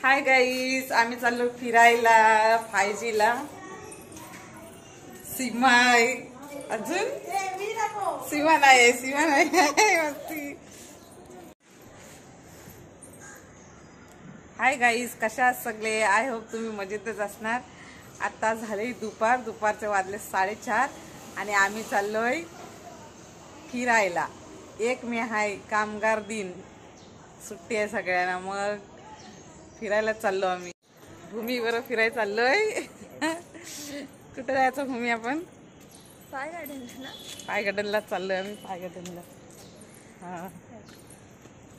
Hi guys, आम्ही चाललो फिरायला 5G ला. सीमा आहे अजून, सीमा नाही, सीमा नाही. हाय गाईज, कशा आहात सगळे? आय होप तुम्ही मजेतच असणार. आता झाले दुपारचे वाजले 4:30 आणि आम्ही चाललोय फिरायला. 1 मे आहे, कामगार दिन, सुट्टी आहे सगळ्यांना. मग फिरायला चाललो आम्ही. भूमीवर फिरायला चाललोय. कुठे जायचं भूमी? आपण पाय गार्डनला चाललोय आम्ही. पाय गार्डनला, हा,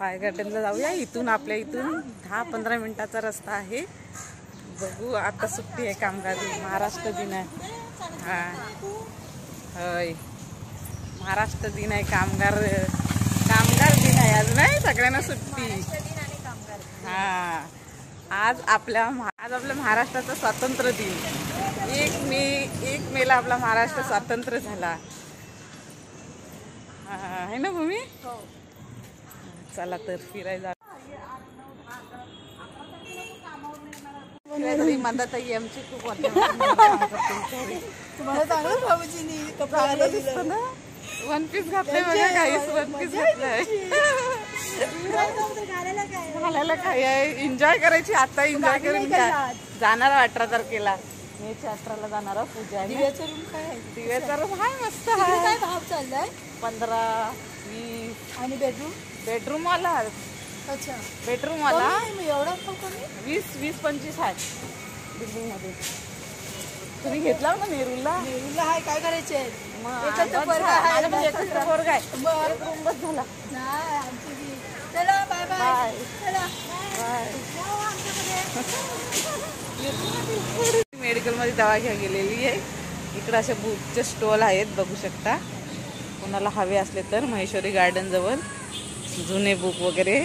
पाय गार्डनला जाऊया. इथून आपल्या इथून 10-15 मिनिटाचा रस्ता आहे. बघू, आता सुट्टी आहे, कामगार दिन, महाराष्ट्र दिन आहे. हा होय, महाराष्ट्र दिन आहे, कामगार दिन आहे. आज नाही, सगळ्यांना सुट्टी. हा, आज आपल्या महाराष्ट्राचा स्वातंत्र्य दिन. 1 मेला आपला महाराष्ट्र स्वातंत्र्य झाला आहे ना भूमी? चला तर फिरायला. मंदाताई आमची खूप तुम्हाला चांगलं बाबूजींनी कपडा दिसतो ना. वन पीस घातलंय बघा, काहीच वन पीस घातलंय. घालायला काय आहे, एन्जॉय करायची. आता एन्जॉय करून जाणार 18 तारखेला. मे 18ला जाणार पूजा. दिव्याचा रूम काय आहे? दिव्याचा रूम हाय, मस्त काय भाव चाललाय? 15-20. आणि बेडरूम वाला. अच्छा, बेडरूम वाला एवढा 20-25 आहे बिल्डिंग मध्ये. तुम्ही घेतला ना नेरूला? हाय, काय करायचे? एकच पोरगा आहे. एक रूम बस झाला. चला बाय बाय. मेडिकल मध्ये दवा घ्या गेलेली आहे. इकडे असे बुकचे स्टॉल आहेत, बघू शकता. कोणाला हवे असले तर महेश्वरी गार्डन जवळ जुने बुक वगैरे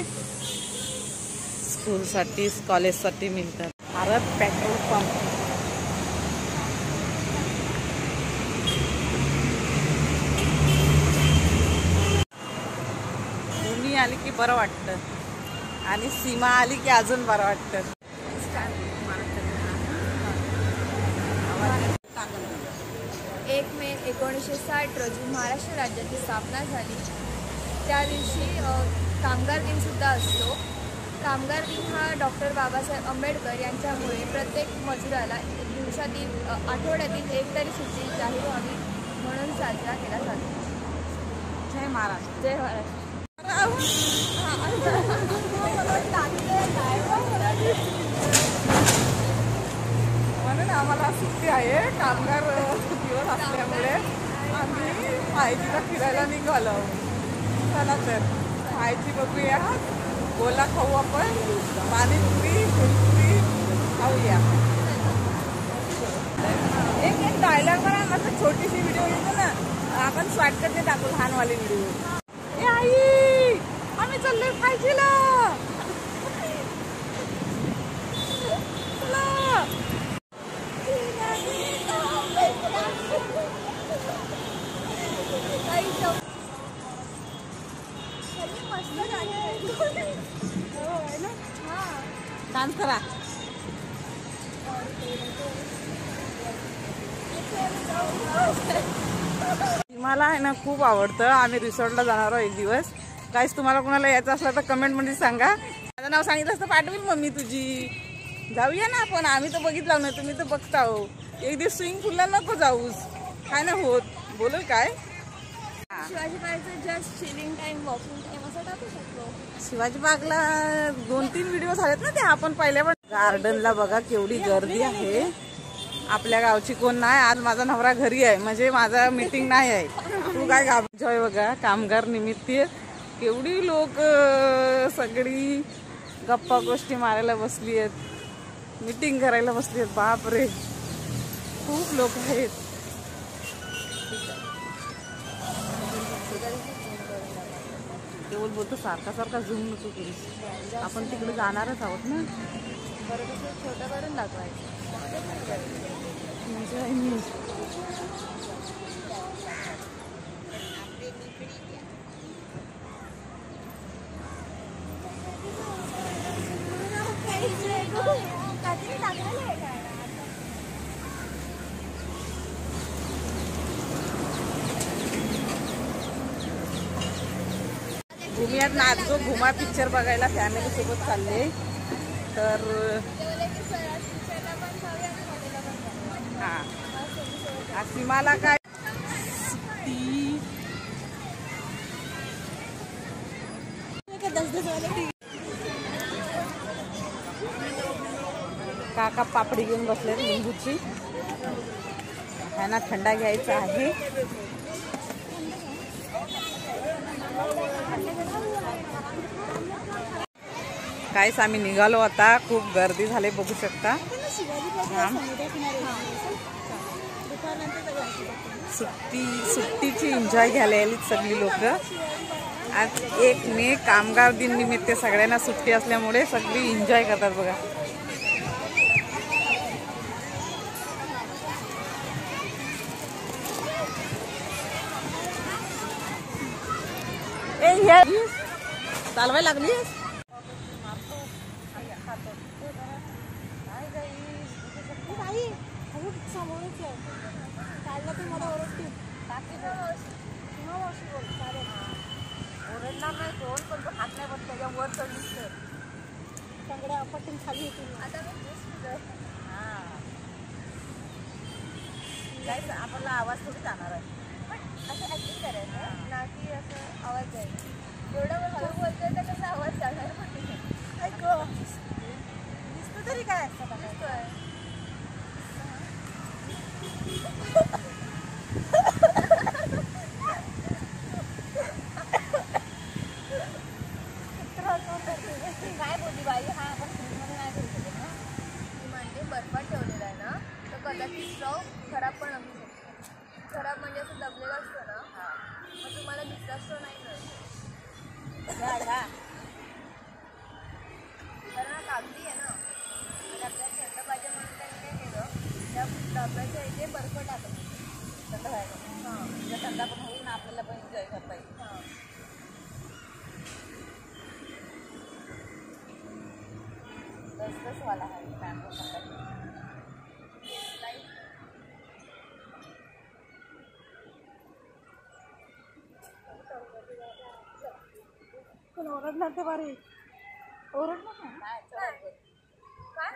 स्कूलसाठी, कॉलेजसाठी मिळतात. Bharat petrol pump. भूमी आली की बरं वाटतं आणि सीमा आली की अजून बरं वाटतं. 1 मे 1960 रोजी महाराष्ट्र राज्याची स्थापना झाली. त्या दिवशी कामगार दिन सुद्धा असतो. कामगार दिन हा डॉक्टर बाबासाहेब आंबेडकर यांच्यामुळे प्रत्येक मजुराला आठवड्यातील एक तरी सुट्टी जाहीर व्हावी म्हणून साजरा केला जातो. जय महाराष्ट्र. जय महाराष्ट्र. म्हणून आम्हाला सुट्टी आहे, कामगार दिवस असल्यामुळे आम्ही 5Gला फिरायला निघालो. चला तर 5G बघूया. गोला खाऊ आपण, पाणीपुरी, फुलपुरी खाऊया. एक डायलॉग करा, मस्त छोटीशी व्हिडिओ येतो ना, आपण शॉर्टकटने टाकू, लहानवाली व्हिडिओ. ए आई, आम्ही चाललोय 5Gला. डान्स करा. मला आहे ना खूप आवडतं. आम्ही रिसॉर्टला जाणार आहोत एक दिवस. गाईस, तुम्हाला कोणाला यायचं असलं तर कमेंट मध्ये सांगा. माझं नाव सांगितलं असतं पाठवेल मम्मी तुझी. जाऊया ना आपण. आम्ही तर बघितलं ना, तुम्ही तर बघता हो. एक दिवस स्विमिंग पूलला नको जाऊस, काय ना होत. बोलल काय? शिवाजी पार्कचं just chilling time, walking time असं टाकू शकतो. शिवाजी पार्कला 2-3 व्हिडिओ झालेत ना ते आपण पाहिले. पण गार्डनला बघा केवढी गर्दी आहे. आपल्या गावची कोण नाही. आज माझा नवरा घरी आहे, म्हणजे माझा मीटिंग नाही आहे. तू काय एन्जॉय बघा. कामगार निमित्त केवढी लोक सगळी गप्पा गोष्टी मारायला बसली आहेत, मीटिंग करायला बसली आहेत. बापरे, खूप लोक आहेत. केवळ बोलतो सारखा झूम नको करू. आपण तिकडे जाणारच आहोत ना. बरं, कसं छोटं करून दाखवायचं. भूमियात नाचो घुमा पिक्चर बघायला फॅमिली सोबत चालले तर हा सीमाला काय काका पापडी घेऊन बसले लिंबूची ह्यांना थंडा घ्यायचा आहे. काहीच आम्ही निघालो आता खूप गर्दी झाली बघू शकता. सुट्टीची एन्जॉय घ्यायला आली सगळी लोक. आज 1 मे कामगार दिन निमित्त सगळ्यांना सुट्टी असल्यामुळे सगळी एन्जॉय करतात बघा. चालवायला लागली ओरडणार नाही कोण पण तो हात नाही बघ त्याच्या वर चढलीस तर सगळ्या आपटून खाली होती. आता काय आपला आवाज थोडी जाणार आहे पण असं ऍक्टिंग करायचं ना की असं आवाज जाईल. एवढं पण हळू बोलतोय तर कसा आवाज जाणार ऐक दिसतो तरी काय असतं दिसतोय. काय बोलली बाई हा आपण फ्रीजमध्ये नाही ठेवू शकत ना. ती म्हणजे बर्फात ठेवलेला आहे ना तर कदाचित स्टव खराब पण असू शकतो. खराब म्हणजे असं दबलेला असतो ना मग तुम्हाला दुसरा स्टव नाही मिळत. कारण हा कागदी आहे ना आणि आपल्याला थंड पाहिजे म्हणून त्यांनी काय केलं त्या डब्याच्या इथे बर्फ टाकलं थंड व्हायला. हां म्हणजे थंड पण होईल ना आपल्याला पण एन्जॉय करता येईल. हां तसंच वाला आहे मँगो पण ओरडणार ते बारे ओरडणार नाही. काय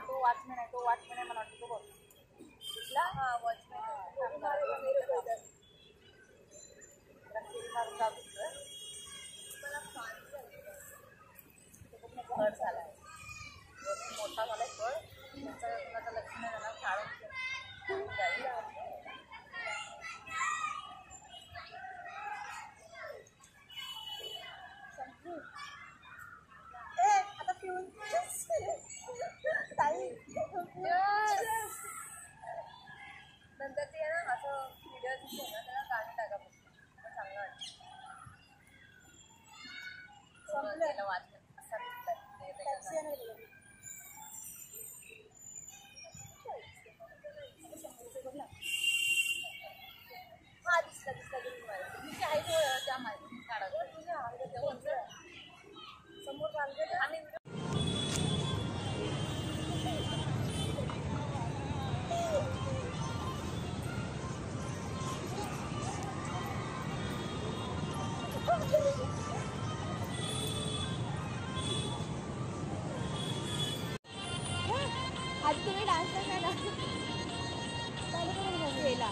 तो वॉचमॅन आहे मला वाटतं तो बघ दिसला. हा वॉचमॅन मारून जाऊ मला घर झाला आहे मोठा झालाय फळ त्याचं कुणाचं लक्ष नाही झालं काढून जाईल. आता पिऊन नंतर ते ना असं व्हिडिओ दिसतो ना त्याला गाणं टाका चांगलं वाटतं. संपलेलं वाचलं हा दिसला तुमची आई त्या माहिती काढा समोर आम्ही आज तुम्ही डान्स करा केला.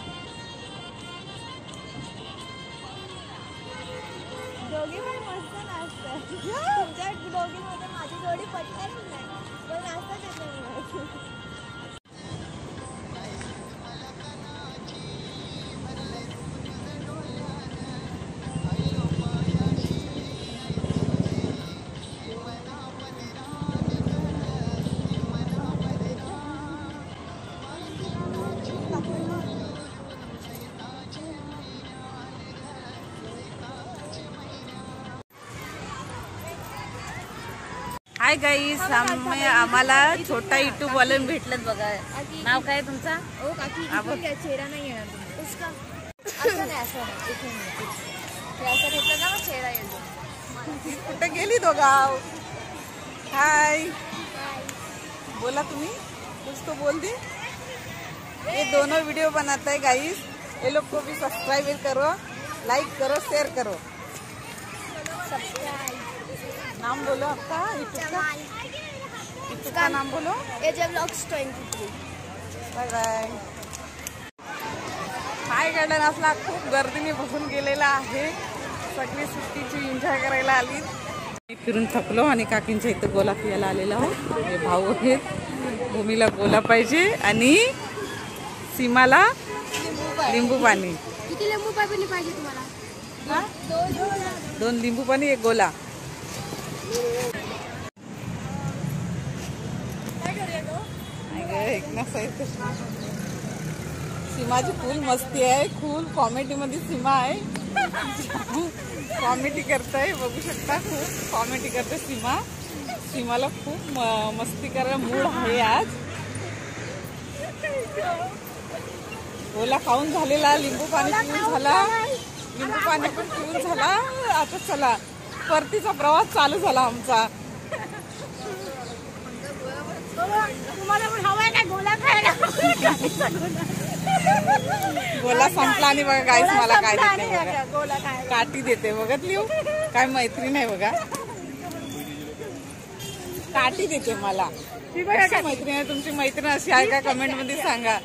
दोघी पण मस्त नाचतात. तुमच्या दोघीमध्ये माझी जोडी पटणार नाही पण नाचतात येते. हाय गाईस आम्हाला छोटा युट्यूब वालन भेटलं बघा. नाव काय तुमचा? ओ काकी चेहरा नाही येणार तुमचा. असं नाही असं घेतलं ना मग चेहरा येतो. कुठे गेली दोघाव हाय बोला तुम्ही कुछ तो बोल दी। ये दोनों वीडियो बनाता है गाइस, ये लोग को भी सब्सक्राइब करो, लाइक करो, शेयर करो। नाम बोलो आपका यूट्यूब का नाम बोलो। AJ Vlogs 23। Bye bye. Hi garden असला खूप गर्दीने बसून गेलेला आहे, सगळी सुट्टीची एन्जॉय करायला आली। फिरून थकलो आणि काकींच्या इथं गोला पियाला आलेला आहोत। हे भाऊ आहेत, भूमीला गोला पाहिजे आणि सीमाला लिंबू पाणी। किती लिंबू पाणी पाहिजे तुम्हाला? 2 लिंबू पाणी 1 गोला। सीमाची फुल मस्ती आहे, फुल कॉमेडी मध्ये सीमा आहे, कॉमेडी करताय बघू शकता, खूप कॉमेडी करते सीमा। सीमाला खूप मस्ती करायला मूड आहे आज। गोला खाऊन झालेला, लिंबू पाणी पिऊन झाला, लिंबू पाणी पण पिऊन झाला। आता चला परतीचा प्रवास चालू झाला आमचा। तुम्हाला पण हवाय का गोला खायला? गोला संपला आणि बघा गाईस मला काय देते बघा, गोला खायला काठी देते बघत लिहू, काय मैत्रीण आहे बघा, काठी देते मला। कशी मैत्रीण आहे तुमची? मैत्रीण अशी आहे का? कमेंट मध्ये सांगा।